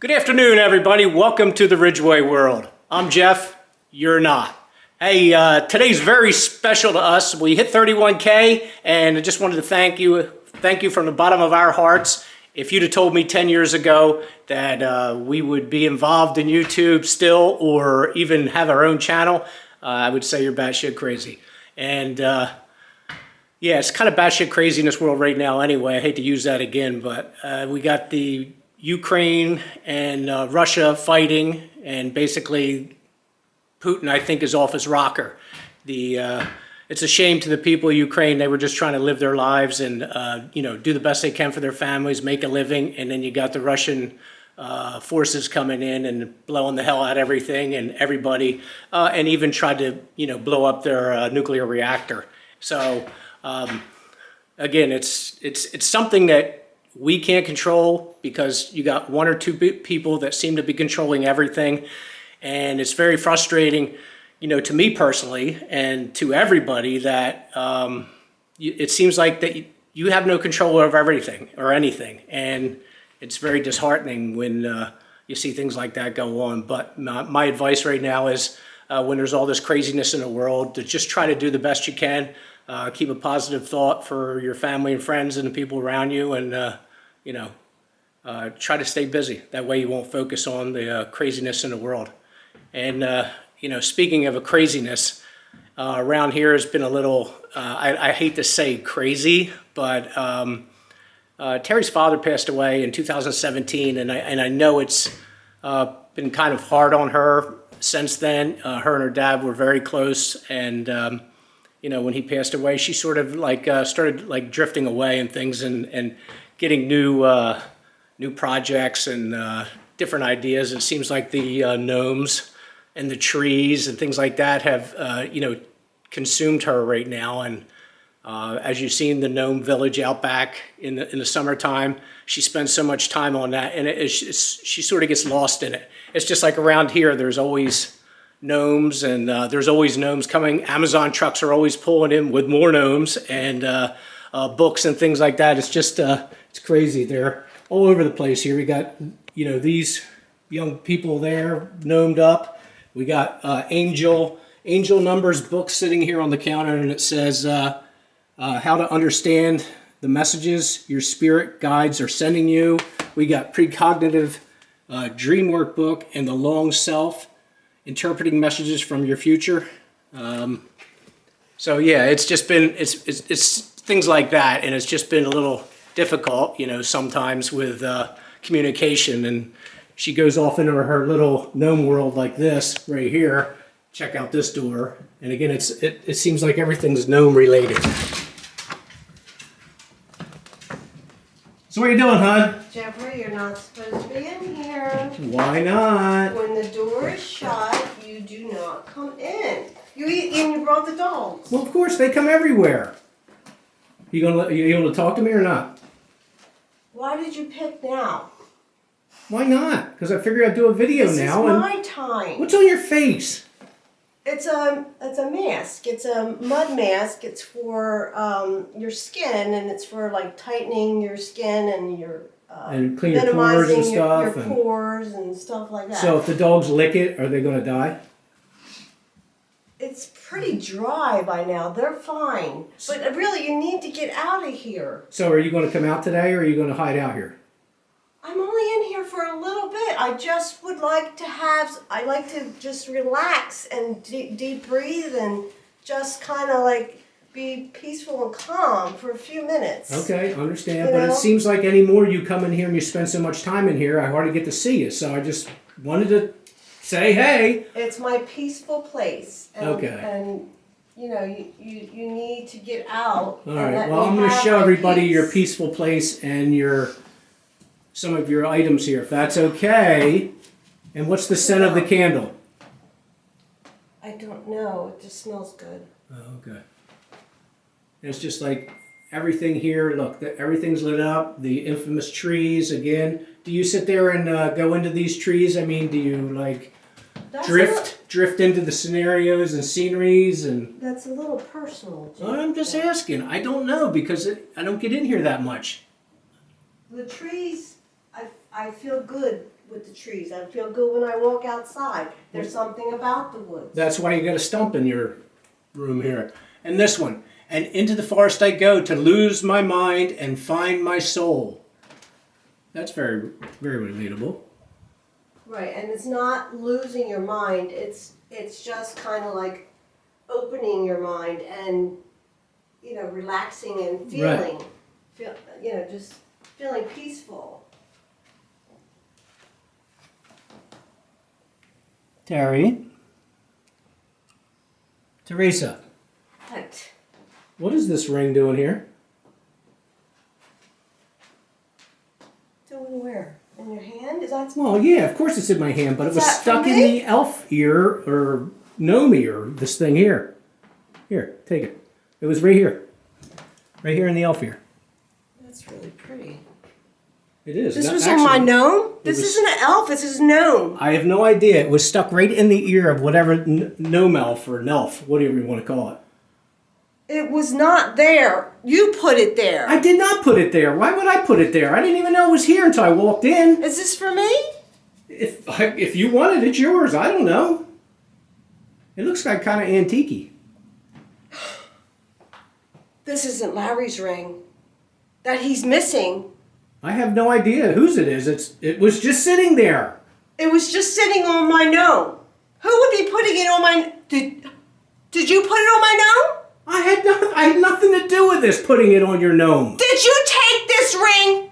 Good afternoon, everybody. Welcome to the Ridgeway World. I'm Jeff. You're not. Hey, today's very special to us. We hit 31K, and I just wanted to thank you from the bottom of our hearts. If you'd have told me 10 years ago that we would be involved in YouTube still, or even have our own channel, I would say you're batshit crazy. And yeah, it's kind of batshit crazy in this world right now anyway. I hate to use that again, but we got the Ukraine and Russia fighting, and basically Putin, I think, is off his rocker. It's a shame to the people of Ukraine. They were just trying to live their lives and do the best they can for their families, make a living, and then you got the Russian forces coming in and blowing the hell out of everything and everybody, and even tried to blow up their nuclear reactor. So again, it's something that we can't control, because you got one or two people that seem to be controlling everything. And it's very frustrating, to me personally and to everybody, that it seems like that you have no control over everything or anything. And it's very disheartening when you see things like that go on. But my advice right now is, when there's all this craziness in the world, to just try to do the best you can. Keep a positive thought for your family and friends and the people around you, and try to stay busy. That way you won't focus on the craziness in the world. And speaking of a craziness, around here has been a little, I hate to say crazy, but Terry's father passed away in 2017, and I know it's been kind of hard on her since then. Her and her dad were very close, and when he passed away, she sort of started drifting away and things, and getting new projects and different ideas. It seems like the gnomes and the trees and things like that have consumed her right now. And as you've seen, the gnome village out back in the summertime, she spends so much time on that, and she sort of gets lost in it. It's just like around here, there's always gnomes, and there's always gnomes coming. Amazon trucks are always pulling in with more gnomes and books and things like that. It's just it's crazy. They're all over the place here. We got these young people there gnomed up. We got angel numbers books sitting here on the counter, and it says how to understand the messages your spirit guides are sending you. We got precognitive dream workbook and the long self, interpreting messages from your future. So yeah, it's just been it's things like that, and it's just been a little difficult, sometimes with communication. And she goes off into her little gnome world like this right here. Check out this door, and again, it seems like everything's gnome related. So what are you doing, hon? Jeffrey, you're not supposed to be in here. Why not? When the door is shut, you do not come in. You brought the dogs. Well, of course, they come everywhere. You able to talk to me or not? Why did you pick now? Why not? Because I figured I'd do a video now. This is my time. What's on your face? It's a mask. It's a mud mask. It's for your skin, and it's for tightening your skin and your and clean your pores and stuff. Your pores and stuff like that. So if the dogs lick it, are they going to die? It's pretty dry by now. They're fine. But really, you need to get out of here. So are you going to come out today, or are you going to hide out here? I'm only in here for a little bit. I just would like to I like to just relax and deep breathe and just kind of be peaceful and calm for a few minutes. Okay, understand. But it seems like any more you come in here and you spend so much time in here, I hardly get to see you. So I just wanted to say, hey. It's my peaceful place. And, okay. And you need to get out. All right. Well, I'm going to show everybody your peaceful place and some of your items here, if that's okay. And what's the scent of the candle? I don't know. It just smells good. Oh, okay. And it's just like everything here. Look, everything's lit up. The infamous trees again. Do you sit there and go into these trees? I mean, do you drift into the scenarios and sceneries and? That's a little personal, Jim. I'm just asking. I don't know, because I don't get in here that much. The trees, I feel good with the trees. I feel good when I walk outside. There's something about the woods. That's why you got a stump in your room here. And this one. And into the forest I go to lose my mind and find my soul. That's very, very relatable. Right, and it's not losing your mind. It's just kind of like opening your mind and, you know, relaxing and feeling, just feeling peaceful. Terry. Teresa, What? what is this ring doing here? Doing where? In your hand? Is that? Well, yeah, of course it's in my hand, but it Is was that for stuck in me? the elf ear or gnome ear, this thing here. Here, take it. It was right here. Right here in the elf ear. That's really pretty. It is. This Not was on my actually- gnome? This was- isn't an elf, this is gnome. I have no idea. It was stuck right in the ear of whatever gnome elf or nelf, whatever you want to call it. It was not there. You put it there. I did not put it there. Why would I put it there? I didn't even know it was here until I walked in. Is this for me? If you want it, it's yours. I don't know. It looks like kind of antique-y. This isn't Larry's ring. That he's missing. I have no idea whose it is. It was just sitting there. It was just sitting on my gnome. Who would be putting it on my... Did you put it on my gnome? I had nothing to do with this, putting it on your gnome. Did you take this ring